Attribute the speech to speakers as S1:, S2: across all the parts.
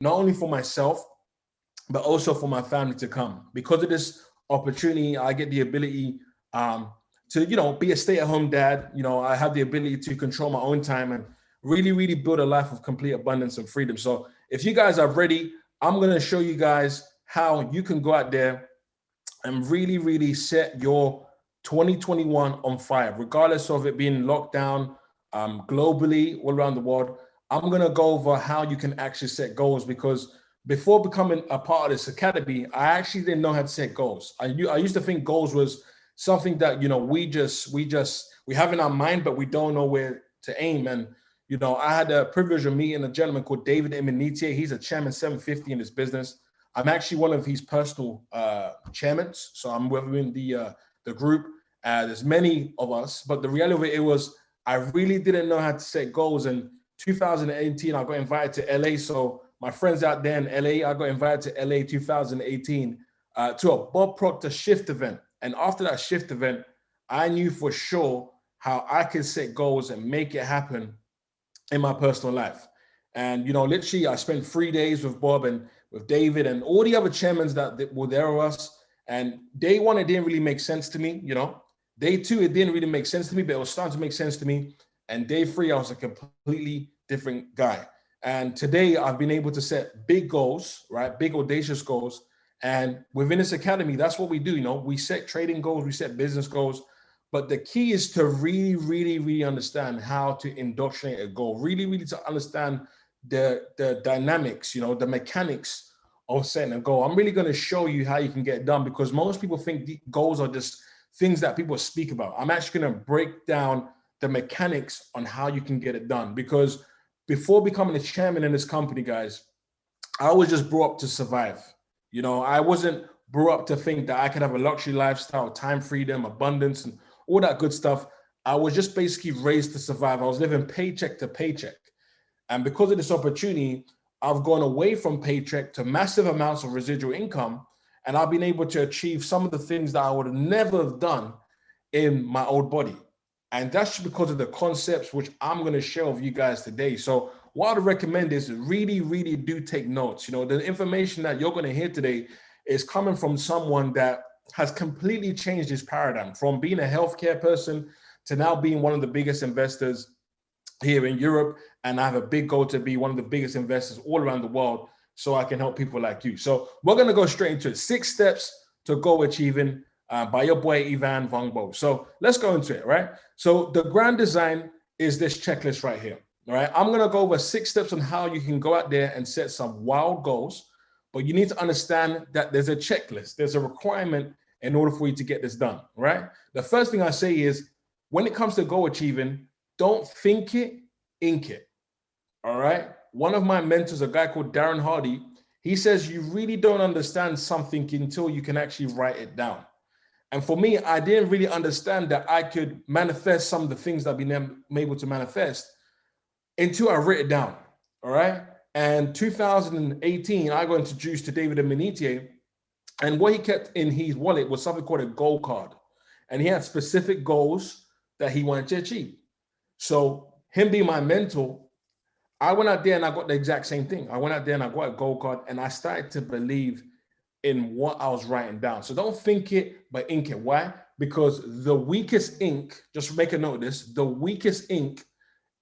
S1: not only for myself, but also for my family to come. Because of this opportunity, I get the ability to, be a stay-at-home dad. I have the ability to control my own time and really, really build a life of complete abundance and freedom. So if you guys are ready, I'm going to show you guys how you can go out there and really, really set your 2021 on fire, regardless of it being locked down globally, all around the world. I'm going to go over how you can actually set goals, because before becoming a part of this academy, I actually didn't know how to set goals. I used to think goals was something that, we have in our mind, but we don't know where to aim. And, I had the privilege of meeting a gentleman called 𝐷𝗢𝗓𝗓𝗓𝗓𝗓𝗓𝗓𝗓. He's a chairman 750 in his business. I'm actually one of his personal chairmen. So I'm within the group. There's many of us, but the reality of it was I really didn't know how to set goals. In 2018, I got invited to LA. So my friends out there in LA, I got invited to LA 2018 to a Bob Proctor shift event. And after that shift event, I knew for sure how I could set goals and make it happen in my personal life. And, literally I spent 3 days with Bob and with David and all the other chairmen that were there with us. And day one, it didn't really make sense to me. Day two, it didn't really make sense to me, but it was starting to make sense to me. And day three, I was a completely different guy. And today I've been able to set big goals, right? Big audacious goals. And within this academy, that's what we do. We set trading goals, we set business goals. But the key is to really, really, really understand how to indoctrinate a goal, really, really to understand the dynamics, the mechanics of setting a goal. I'm really going to show you how you can get it done, because most people think goals are just things that people speak about. I'm actually going to break down the mechanics on how you can get it done, because before becoming a chairman in this company, guys, I was just brought up to survive. I wasn't brought up to think that I could have a luxury lifestyle, time freedom, abundance, and all that good stuff. I was just basically raised to survive. I was living paycheck to paycheck. And because of this opportunity, I've gone away from paycheck to massive amounts of residual income. And I've been able to achieve some of the things that I would never have done in my old body. And that's because of the concepts which I'm going to share with you guys today. So what I'd recommend is really, really do take notes. The information that you're going to hear today is coming from someone that has completely changed his paradigm from being a healthcare person to now being one of the biggest investors here in Europe. And I have a big goal to be one of the biggest investors all around the world, so I can help people like you. So we're going to go straight into it. 6 steps to goal achieving by your boy, VUNGBO. So let's go into it, right? So the grand design is this checklist right here, all right? I'm going to go over 6 steps on how you can go out there and set some wild goals, but you need to understand that there's a checklist. There's a requirement in order for you to get this done, right? The first thing I say is, when it comes to goal achieving, don't think it, ink it, all right? One of my mentors, a guy called Darren Hardy, he says you really don't understand something until you can actually write it down. And for me, I didn't really understand that I could manifest some of the things that I've been able to manifest until I wrote it down, all right? And 2018, I got introduced to 𝐷𝗢𝗓𝗓𝗓𝗓𝗓𝗓, and what he kept in his wallet was something called a goal card. And he had specific goals that he wanted to achieve. So him being my mentor, I went out there and I got the exact same thing. I went out there and I got a goal card, and I started to believe in what I was writing down. So don't think it, but ink it. Why? Because the weakest ink, just make a note of this, the weakest ink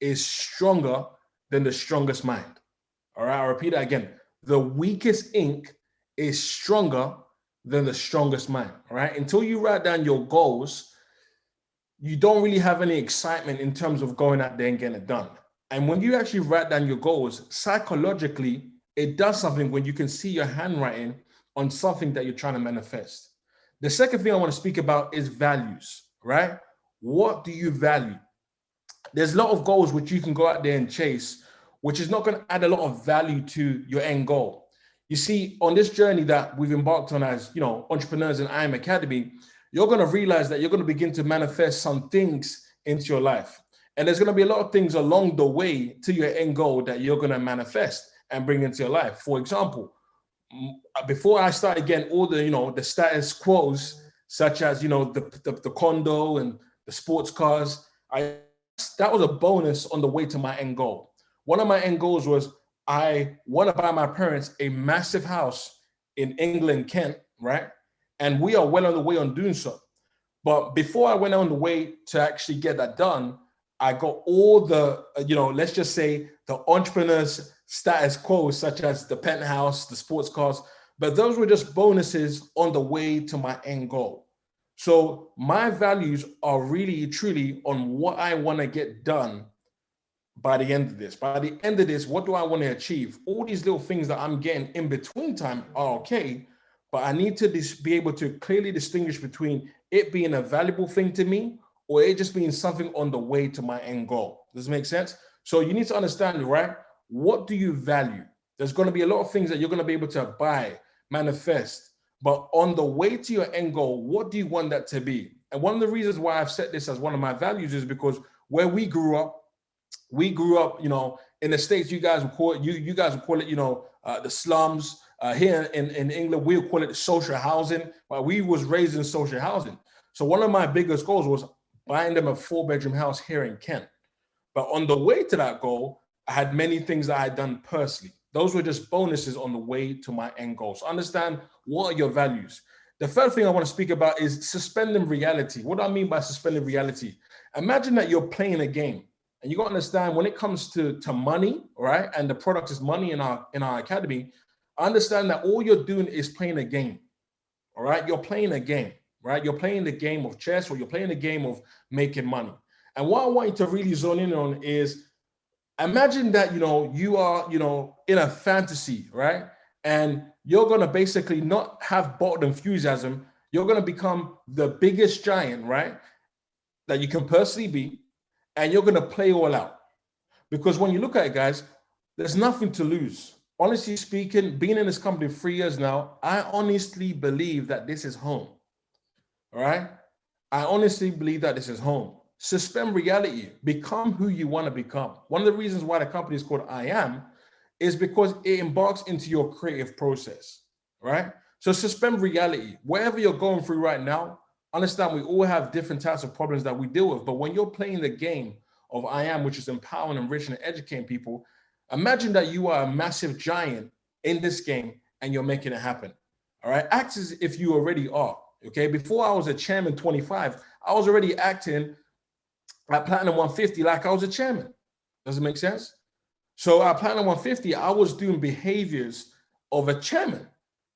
S1: is stronger than the strongest mind. All right, I'll repeat that again. The weakest ink is stronger than the strongest mind. All right, until you write down your goals, you don't really have any excitement in terms of going out there and getting it done. And when you actually write down your goals, psychologically, it does something when you can see your handwriting on something that you're trying to manifest. The second thing I want to speak about is values, right? What do you value? There's a lot of goals which you can go out there and chase, which is not going to add a lot of value to your end goal. You see, on this journey that we've embarked on as, entrepreneurs in IM Academy, you're going to realize that you're going to begin to manifest some things into your life. And there's going to be a lot of things along the way to your end goal that you're going to manifest and bring into your life. For example, before I started getting all the, the status quos, such as, the condo and the sports cars, that was a bonus on the way to my end goal. One of my end goals was I want to buy my parents a massive house in England, Kent, right? And we are well on the way on doing so. But before I went on the way to actually get that done, I got all the, let's just say the entrepreneurs status quo, such as the penthouse, the sports cars, but those were just bonuses on the way to my end goal. So my values are really, truly on what I want to get done by the end of this. By the end of this, what do I want to achieve? All these little things that I'm getting in between time are okay, but I need to be able to clearly distinguish between it being a valuable thing to me or it just being something on the way to my end goal. Does it make sense? So you need to understand, right? What do you value? There's going to be a lot of things that you're going to be able to buy, manifest, but on the way to your end goal, what do you want that to be? And one of the reasons why I've set this as one of my values is because where we grew up, in the States, you guys would call it, you guys would call it, the slums. Here in England, we would call it social housing. But we was raised in social housing. So one of my biggest goals was buying them a 4-bedroom house here in Kent. But on the way to that goal, I had many things that I had done personally. Those were just bonuses on the way to my end goal. So understand, what are your values? The third thing I want to speak about is suspending reality. What do I mean by suspending reality? Imagine that you're playing a game. And you got to understand, when it comes to money, right? And the product is money in our academy, understand that all you're doing is playing a game. All right. You're playing a game, right? You're playing the game of chess, or you're playing the game of making money. And what I want you to really zone in on is, imagine that, you are, in a fantasy, right? And you're going to basically not have bottled enthusiasm. You're going to become the biggest giant, right? That you can personally be. And you're going to play all out. Because when you look at it, guys, there's nothing to lose. Honestly speaking, being in this company 3 years now, I honestly believe that this is home. All right? I honestly believe that this is home. Suspend reality. Become who you want to become. One of the reasons why the company is called I Am is because it embarks into your creative process. Right? So suspend reality. Wherever you're going through right now, understand we all have different types of problems that we deal with, but when you're playing the game of I Am, which is empowering, enriching, and educating people, imagine that you are a massive giant in this game and you're making it happen. All right. Act as if you already are. Okay. Before I was a chairman 25, I was already acting at Platinum 150 like I was a chairman. Does it make sense? So at Platinum 150, I was doing behaviors of a chairman.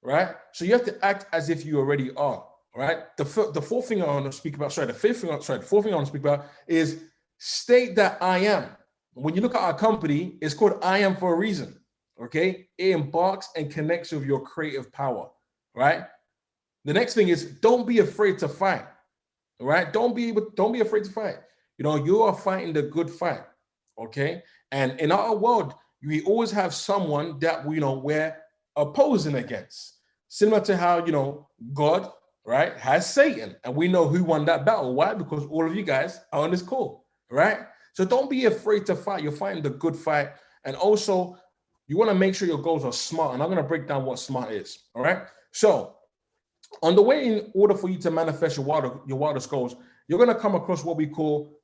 S1: Right. So you have to act as if you already are. Right. The fourth thing I want to speak about, the fourth thing I want to speak about is state that I am. When you look at our company, it's called I Am for a reason. Okay. It embarks and connects with your creative power. Right. The next thing is, don't be afraid to fight. Right. Don't be afraid to fight. You are fighting the good fight. Okay. And in our world, we always have someone that we're opposing against. Similar to how, God, right, has Satan, and we know who won that battle. Why? Because all of you guys are on this call, right? So don't be afraid to fight. You're fighting the good fight. And also, you want to make sure your goals are smart. And I'm going to break down what smart is, all right? So on the way, in order for you to manifest your wildest goals, you're going to come across what we call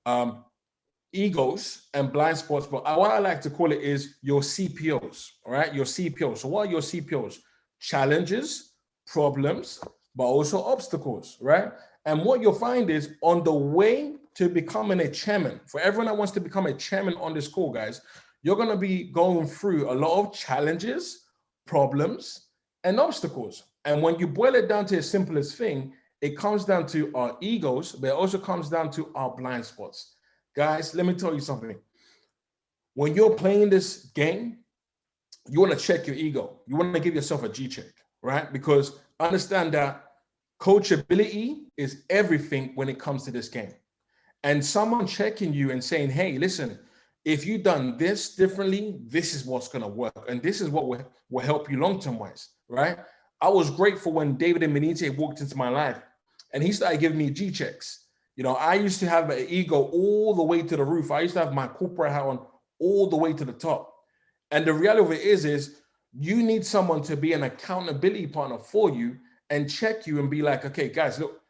S1: egos and blind spots. But what I like to call it is your CPOs, all right? Your CPOs. So what are your CPOs? Challenges, problems, but also obstacles, right? And what you'll find is, on the way to becoming a chairman, for everyone that wants to become a chairman on this call, guys, you're going to be going through a lot of challenges, problems, and obstacles. And when you boil it down to the simplest thing, it comes down to our egos, but it also comes down to our blind spots. Guys, let me tell you something. When you're playing this game, you want to check your ego. You want to give yourself a G check, right? Because understand that coachability is everything when it comes to this game. And someone checking you and saying, hey, listen, if you've done this differently, this is what's going to work. And this is what will help you long-term wise, right? I was grateful when David and Benite walked into my life and he started giving me G checks. I used to have an ego all the way to the roof. I used to have my corporate hat on all the way to the top. And the reality of it is you need someone to be an accountability partner for you and check you and be like, okay, guys, look,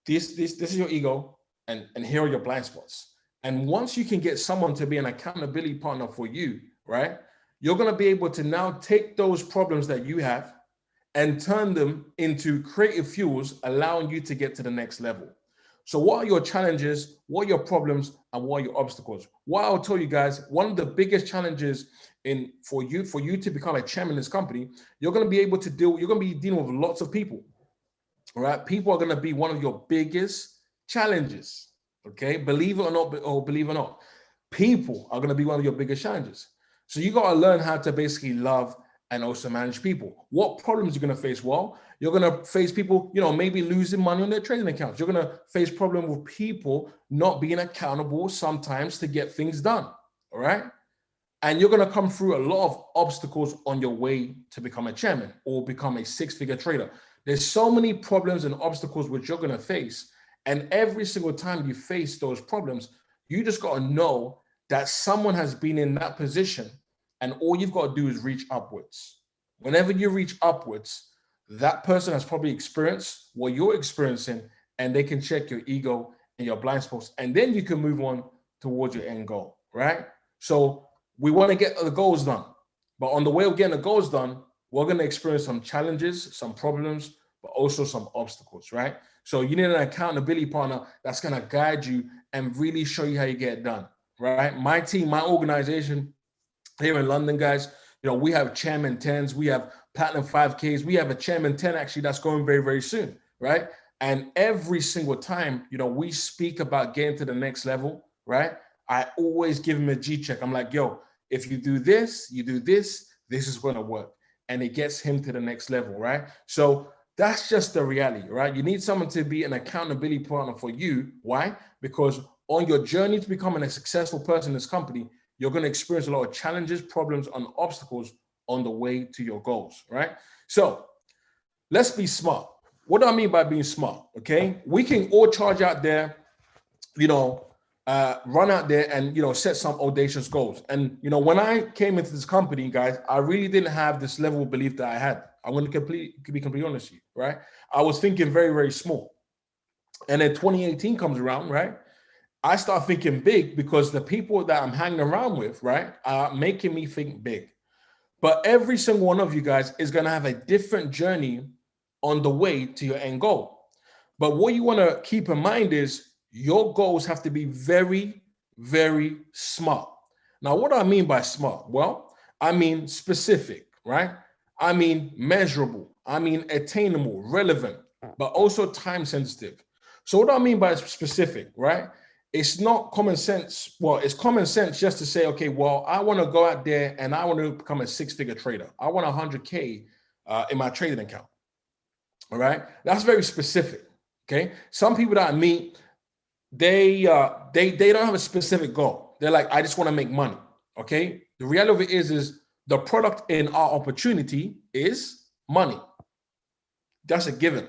S1: this is your ego and here are your blind spots. And once you can get someone to be an accountability partner for you, right, you're going to be able to now take those problems that you have and turn them into creative fuels, allowing you to get to the next level. So what are your challenges? What are your problems? And what are your obstacles? What I'll tell you guys, one of the biggest challenges for you to become a chairman in this company, you're going to be dealing with lots of people. All right. People are going to be one of your biggest challenges. Okay. Believe it or not, people are going to be one of your biggest challenges. So you got to learn how to basically love and also manage people. What problems you're going to face? Well, you're going to face people, maybe losing money on their trading accounts. You're going to face problem with people not being accountable sometimes to get things done. All right. And you're going to come through a lot of obstacles on your way to become a chairman or become a six-figure trader. There's so many problems and obstacles which you're going to face. And every single time you face those problems, you just got to know that someone has been in that position, and all you've got to do is reach upwards. Whenever you reach upwards, that person has probably experienced what you're experiencing, and they can check your ego and your blind spots, and then you can move on towards your end goal, right? So we want to get the goals done, but on the way of getting the goals done, we're going to experience some challenges, some problems, but also some obstacles, right? So you need an accountability partner that's going to guide you and really show you how you get it done, right? My team, my organization here in London, guys, we have Chairman 10s, we have Platinum 5Ks, we have a Chairman 10 actually that's going very, very soon, right? And every single time, we speak about getting to the next level, right? I always give him a G check. I'm like, yo, if you do this, this is going to work. And it gets him to the next level, right? So that's just the reality, right? You need someone to be an accountability partner for you. Why? Because on your journey to becoming a successful person in this company, you're going to experience a lot of challenges, problems, and obstacles on the way to your goals, right? So let's be smart. What do I mean by being smart? Okay. We can all charge out there, run out there and, set some audacious goals. And, when I came into this company, guys, I really didn't have this level of belief that I had. I'm going to be completely honest with you, right? I was thinking very, very small. And then 2018 comes around, right? I start thinking big because the people that I'm hanging around with, right, are making me think big. But every single one of you guys is going to have a different journey on the way to your end goal. But what you want to keep in mind is your goals have to be very, very smart. Now, what do I mean by smart? Well, I mean specific, right? I mean measurable. I mean attainable, relevant, but also time sensitive. So what do I mean by specific, right? It's not common sense. Well, it's common sense just to say, okay, well, I want to go out there and I want to become a six-figure trader. I want 100K in my trading account. All right. That's very specific. Okay. Some people that I meet, they don't have a specific goal. They're like, I just want to make money. Okay. The reality of it is the product in our opportunity is money. That's a given,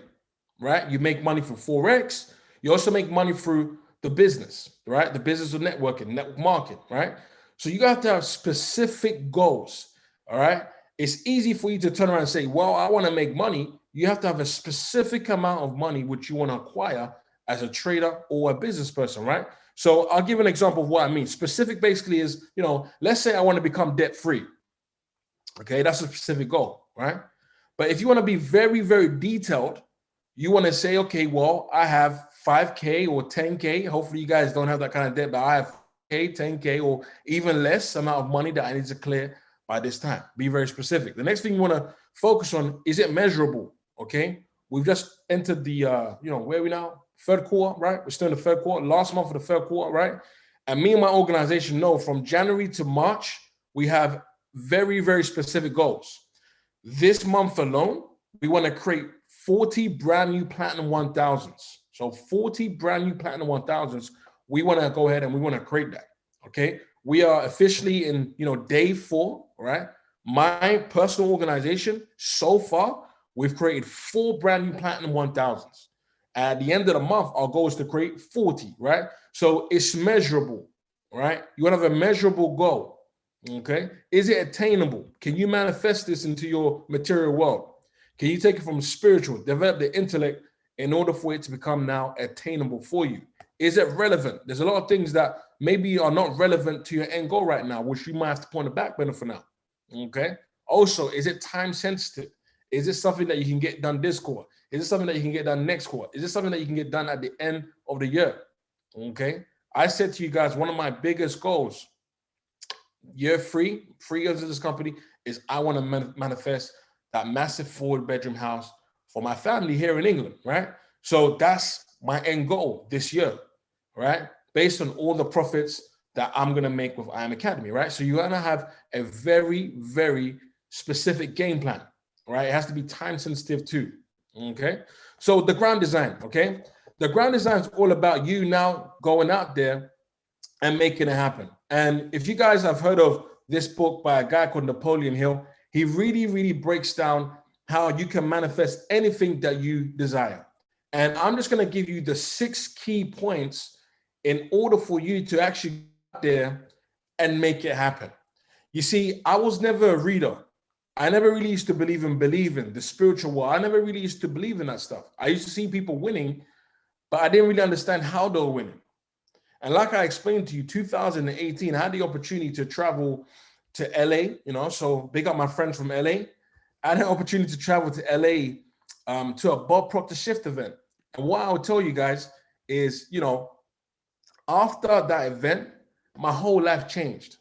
S1: right? You make money from Forex. You also make money through the business, right? The business of networking, network marketing, right? So you have to have specific goals. All right. It's easy for you to turn around and say, well, I want to make money. You have to have a specific amount of money which you want to acquire as a trader or a business person, right? So I'll give an example of what I mean. Specific basically is, let's say I want to become debt free. Okay, that's a specific goal, right? But if you want to be very, very detailed, you want to say, okay, well, I have 5K or 10K. Hopefully you guys don't have that kind of debt, but I have 10K or even less amount of money that I need to clear by this time. Be very specific. The next thing you want to focus on, is it measurable? Okay, we've just entered the, where are we now? Third quarter, right? We're still in the third quarter, last month of the third quarter, right? And me and my organization know from January to March, we have very, very specific goals. This month alone, we want to create 40 brand new Platinum 1000s. So 40 brand new Platinum 1000s, we want to go ahead and we want to create that, okay? We are officially in, day 4, right? My personal organization, so far, we've created 4 brand new Platinum 1000s. At the end of the month, our goal is to create 40, right? So it's measurable, right? You want to have a measurable goal, okay? Is it attainable? Can you manifest this into your material world? Can you take it from spiritual, develop the intellect in order for it to become now attainable for you? Is it relevant? There's a lot of things that maybe are not relevant to your end goal right now, which you might have to point a back burner for now. Okay. Also, is it time sensitive? Is it something that you can get done this quarter? Is it something that you can get done next quarter? Is it something that you can get done at the end of the year? Okay. I said to you guys, one of my biggest goals, year 3 years of this company, is I want to manifest that massive 4-bedroom house for my family here in England, right? So that's my end goal this year, right? Based on all the profits that I'm going to make with 𝐼AM_ACADEMY, right? So you're going to have a very, very specific game plan, right? It has to be time sensitive too, okay? So the ground design, okay? The ground design is all about you now going out there and making it happen. And if you guys have heard of this book by a guy called Napoleon Hill, he really, really breaks down how you can manifest anything that you desire. And I'm just going to give you the 6 key points in order for you to actually get out there and make it happen. You see, I was never a reader. I never really used to believe in the spiritual world. I never really used to believe in that stuff. I used to see people winning, but I didn't really understand how they were winning. And like I explained to you, 2018, I had the opportunity to travel to LA, you know, so big up my friends from LA. I had an opportunity to travel to LA to a Bob Proctor Shift event. And what I would tell you guys is, you know, after that event, my whole life changed.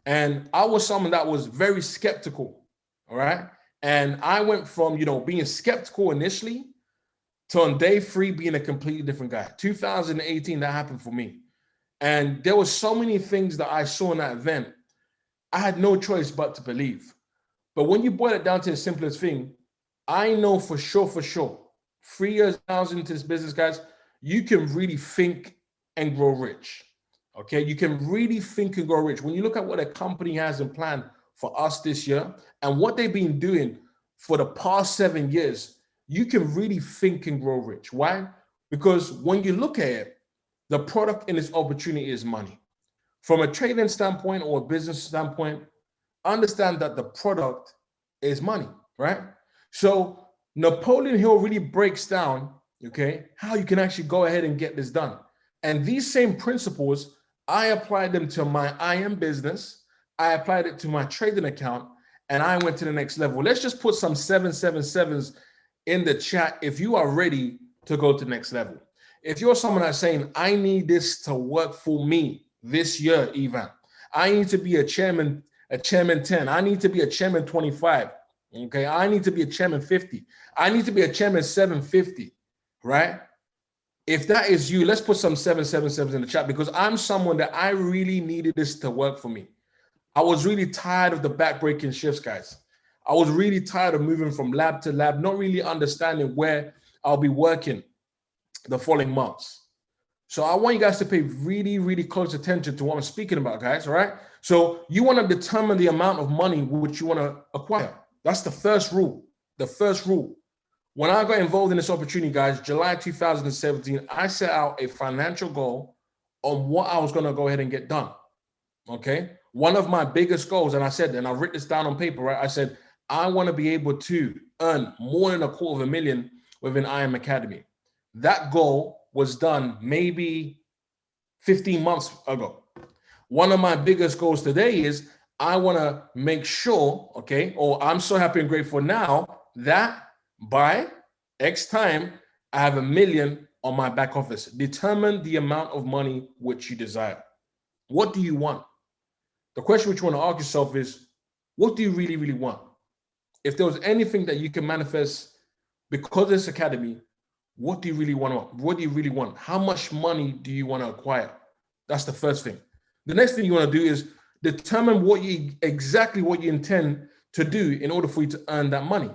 S1: And I was someone that was very skeptical, all right? And I went from, you know, being skeptical initially to on day 3 being a completely different guy. 2018, that happened for me. And there were so many things that I saw in that event, I had no choice but to believe. But when you boil it down to the simplest thing, I know for sure, 3 years now into this business, guys, you can really think and grow rich. Okay, you can really think and grow rich. When you look at what a company has in plan for us this year and what they've been doing for the past 7 years, you can really think and grow rich. Why? Because when you look at it, the product in this opportunity is money. From a trading standpoint or a business standpoint, understand that the product is money, right? So Napoleon Hill really breaks down, okay, how you can actually go ahead and get this done. And these same principles, I applied them to my IM business. I applied it to my trading account, and I went to the next level. Let's just put some 777s in the chat if you are ready to go to the next level. If you're someone that's saying, I need this to work for me this year, Ivan, I need to be a chairman 10. I need to be a chairman 25. Okay. I need to be a chairman 50. I need to be a chairman 750. Right. If that is you, let's put some 777s in the chat, because I'm someone that I really needed this to work for me. I was really tired of the backbreaking shifts, guys. I was really tired of moving from lab to lab, not really understanding where I'll be working the following months. So I want you guys to pay really, really close attention to what I'm speaking about, guys, all right? So you want to determine the amount of money which you want to acquire. That's the first rule. The first rule. When I got involved in this opportunity, guys, July 2017, I set out a financial goal on what I was going to go ahead and get done, okay? One of my biggest goals, and I said, and I've written this down on paper, right? I said, I want to be able to earn more than $250,000 within 𝐼AM_ACADEMY. That goal was done maybe 15 months ago. One of my biggest goals today is I want to make sure, okay, or I'm so happy and grateful now that by X time, I have $1 million on my back office. Determine the amount of money which you desire. What do you want? The question which you want to ask yourself is, what do you really, really want? If there was anything that you can manifest because of this academy, what do you really want? What do you really want? How much money do you want to acquire? That's the first thing. The next thing you want to do is determine exactly what you intend to do in order for you to earn that money.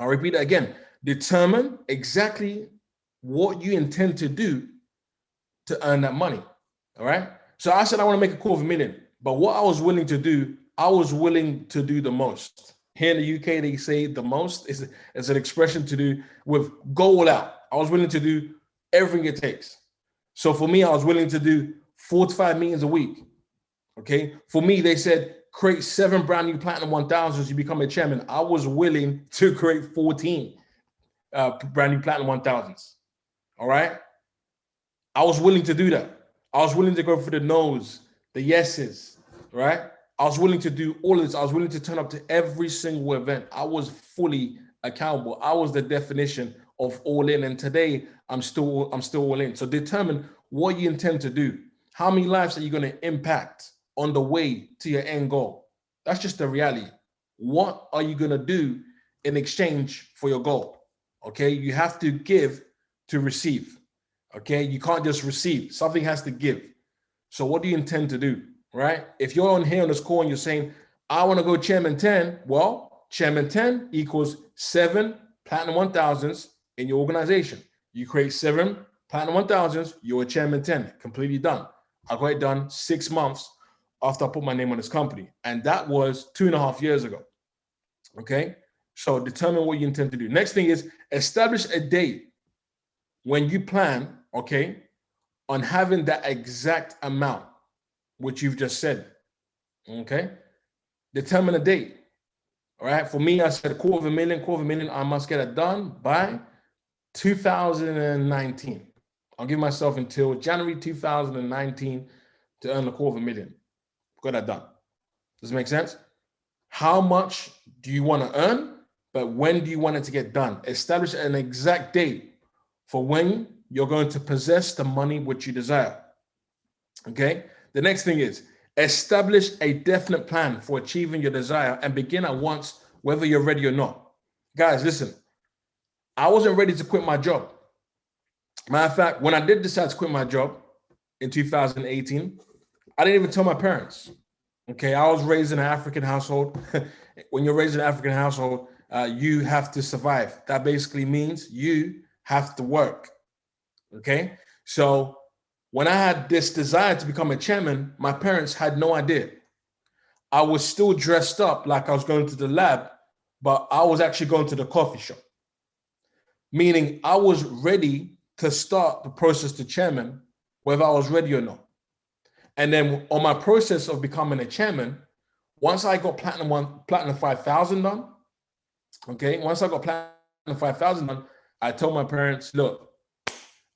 S1: I'll repeat that again. Determine exactly what you intend to do to earn that money. All right. So I said I want to make $250,000, but what I was willing to do, I was willing to do the most. Here in the UK, they say the most is an expression to do with go all out. I was willing to do everything it takes. So for me, I was willing to do 4 to 5 meetings a week. Okay. For me, they said create 7 brand new Platinum 1000s to become a chairman. I was willing to create 14 brand new Platinum 1000s. All right. I was willing to do that. I was willing to go for the no's, the yeses, right? I was willing to do all of this. I was willing to turn up to every single event. I was fully accountable. I was the definition of all in. And today I'm still all in. So determine what you intend to do. How many lives are you going to impact on the way to your end goal? That's just the reality. What are you going to do in exchange for your goal? Okay. You have to give to receive. Okay. You can't just receive. Something has to give. So what do you intend to do? Right? If you're on here on this call and you're saying, I want to go Chairman 10, well, Chairman 10 equals 7 Platinum 1000s in your organization. You create 7 Platinum 1000s, you're a Chairman 10, completely done. I got it done 6 months after I put my name on this company. And that was 2.5 years ago. Okay. So determine what you intend to do. Next thing is establish a date when you plan, okay, on having that exact amount which you've just said, okay? Determine a date, all right? For me, I said $250,000, I must get it done by 2019. I'll give myself until January 2019 to earn $250,000. Got that done. Does it make sense? How much do you want to earn, but when do you want it to get done? Establish an exact date for when you're going to possess the money which you desire, okay? The next thing is establish a definite plan for achieving your desire and begin at once, whether you're ready or not. Guys, listen, I wasn't ready to quit my job. Matter of fact, when I did decide to quit my job in 2018, I didn't even tell my parents. Okay, I was raised in an African household. When you're raised in an African household, you have to survive. That basically means you have to work. Okay, so when I had this desire to become a chairman, my parents had no idea. I was still dressed up like I was going to the lab, but I was actually going to the coffee shop. Meaning I was ready to start the process to chairman, whether I was ready or not. And then on my process of becoming a chairman, once I got platinum 5,000 done, okay, once I got platinum 5,000 done, I told my parents, look,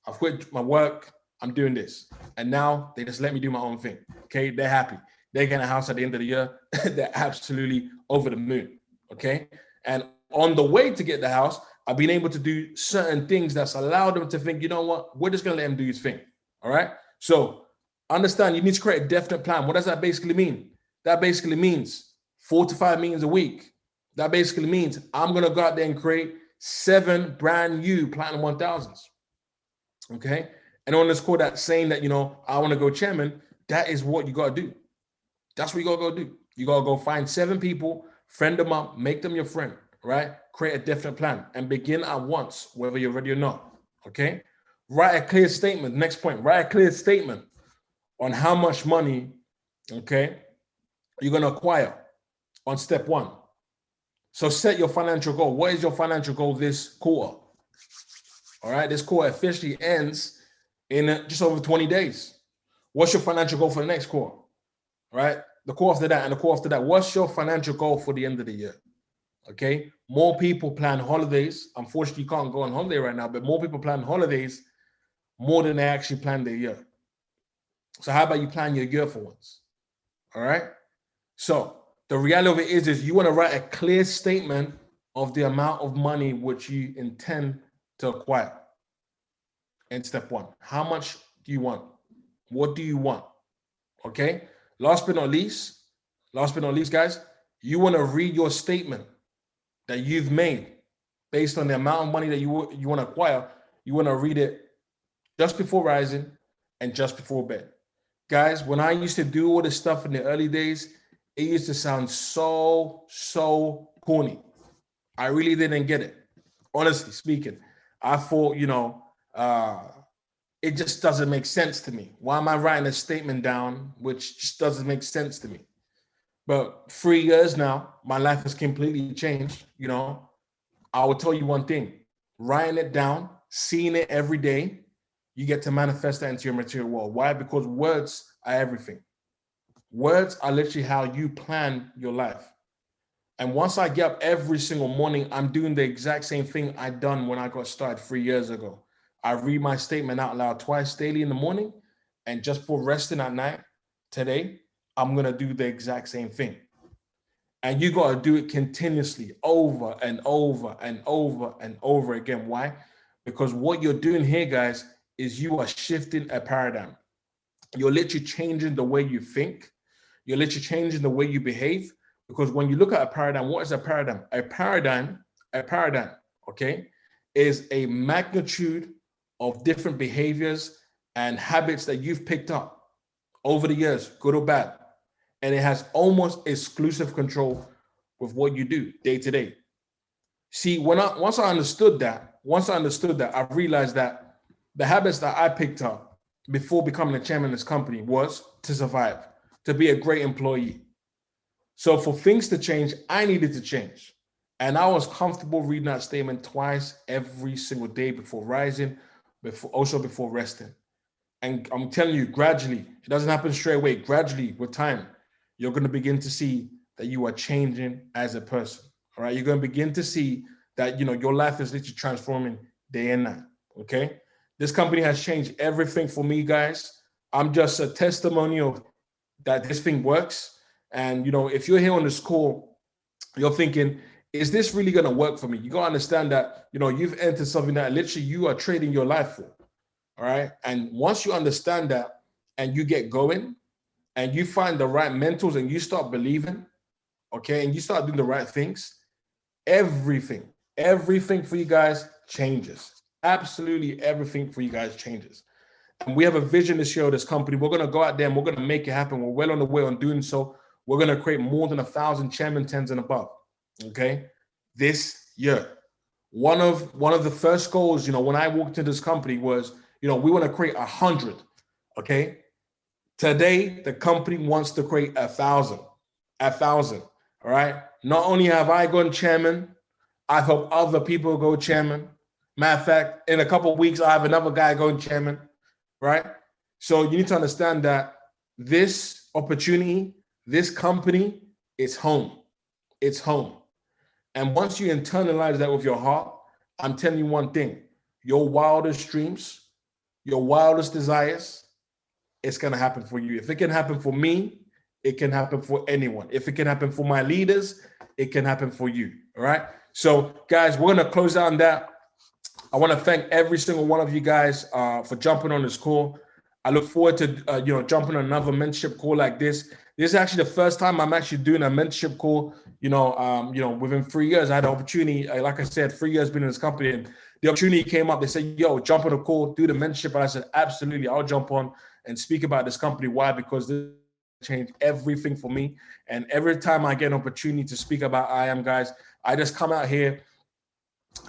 S1: I've quit my work, I'm doing this. And now they just let me do my own thing. Okay, they're happy. They get a house at the end of the year. They're absolutely over the moon. Okay. And on the way to get the house, I've been able to do certain things that's allowed them to think, you know what, we're just going to let him do his thing. All right. So understand, you need to create a definite plan. What does that basically mean? That basically means 4 to 5 meetings a week. That basically means I'm going to go out there and create 7 brand new Platinum 1000s. Okay. And on this call, that saying that, you know, I want to go chairman, that is what you got to do. That's what you got to go do. You got to go find 7 people, friend them up, make them your friend, right? Create a definite plan and begin at once, whether you're ready or not. Okay. Write a clear statement. Next point, write a clear statement on how much money, okay, you're going to acquire on step 1. So set your financial goal. What is your financial goal this quarter? All right. This quarter officially ends in just over 20 days. What's your financial goal for the next quarter? Right? The quarter after that and the quarter after that. What's your financial goal for the end of the year? Okay. More people plan holidays. Unfortunately, you can't go on holiday right now, but more people plan holidays more than they actually plan their year. So how about you plan your year for once? All right. So the reality of it is you want to write a clear statement of the amount of money which you intend to acquire. And step 1, how much do you want? What do you want? Okay. Last but not least, guys, you want to read your statement that you've made based on the amount of money that you want to acquire. You want to read it just before rising and just before bed. Guys, when I used to do all this stuff in the early days, it used to sound so corny. I really didn't get it. Honestly speaking, I thought, you know, it just doesn't make sense to me. Why am I writing a statement down which just doesn't make sense to me? But 3 years now, my life has completely changed. You know, I will tell you one thing, writing it down, seeing it every day, you get to manifest that into your material world. Why? Because words are everything. Words are literally how you plan your life. And once I get up every single morning, I'm doing the exact same thing I done when I got started 3 years ago. I read my statement out loud twice daily in the morning, and just before resting at night today, I'm going to do the exact same thing. And you got to do it continuously over and over and over and over again. Why? Because what you're doing here, guys, is you are shifting a paradigm. You're literally changing the way you think. You're literally changing the way you behave. Because when you look at a paradigm, what is a paradigm? A paradigm, okay, is a magnitude of different behaviors and habits that you've picked up over the years, good or bad. And it has almost exclusive control with what you do day to day. See, once I understood that, I realized that the habits that I picked up before becoming the chairman of this company was to survive, to be a great employee. So for things to change, I needed to change. And I was comfortable reading that statement twice every single day before rising, also before resting. And I'm telling you, gradually, it doesn't happen straight away, gradually with time, you're going to begin to see that you are changing as a person. All right. You're going to begin to see that, your life is literally transforming day and night. Okay. This company has changed everything for me, guys. I'm just a testimonial that this thing works. And, if you're here on this call, you're thinking, is this really going to work for me? You got to understand that, you've entered something that literally you are trading your life for. All right. And once you understand that and you get going, and you find the right mentors and you start believing, okay, and you start doing the right things, everything for you guys changes. Absolutely everything for you guys changes. And we have a vision this year of this company. We're going to go out there and we're going to make it happen. We're well on the way on doing so. We're going to create more than 1,000 chairman 10s and above, okay, this year. One of the first goals, when I walked into this company was, we want to create 100, okay? Today, the company wants to create 1,000, all right? Not only have I gone chairman, I've helped other people go chairman. Matter of fact, in a couple of weeks, I have another guy going chairman, right? So you need to understand that this opportunity, this company is home. It's home. And once you internalize that with your heart, I'm telling you one thing, your wildest dreams, your wildest desires, it's going to happen for you. If it can happen for me, it can happen for anyone. If it can happen for my leaders, it can happen for you. All right. So guys, we're going to close out on that. I want to thank every single one of you guys for jumping on this call. I look forward to, jumping on another mentorship call like this. This is actually the first time I'm actually doing a mentorship call, within 3 years. I had the opportunity, like I said, 3 years being in this company, and the opportunity came up. They said, yo, jump on a call, do the mentorship. And I said, absolutely, I'll jump on and speak about this company. Why? Because this changed everything for me. And every time I get an opportunity to speak about guys, I just come out here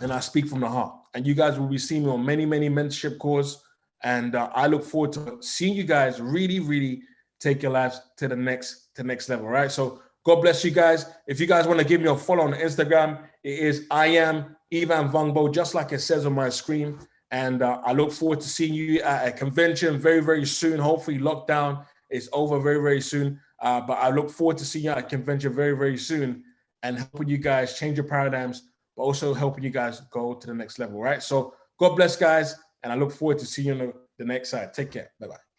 S1: and I speak from the heart. And you guys will be seeing me on many, many mentorship calls. And I look forward to seeing you guys really, really take your lives to the next level. All right. So God bless you guys. If you guys want to give me a follow on Instagram, it is I am Ivan VUNGBO, just like it says on my screen. And I look forward to seeing you at a convention very, very soon. Hopefully lockdown is over very, very soon. But I look forward to seeing you at a convention very, very soon and helping you guys change your paradigms, but also helping you guys go to the next level, right? So God bless, guys. And I look forward to seeing you on the next side. Take care. Bye-bye.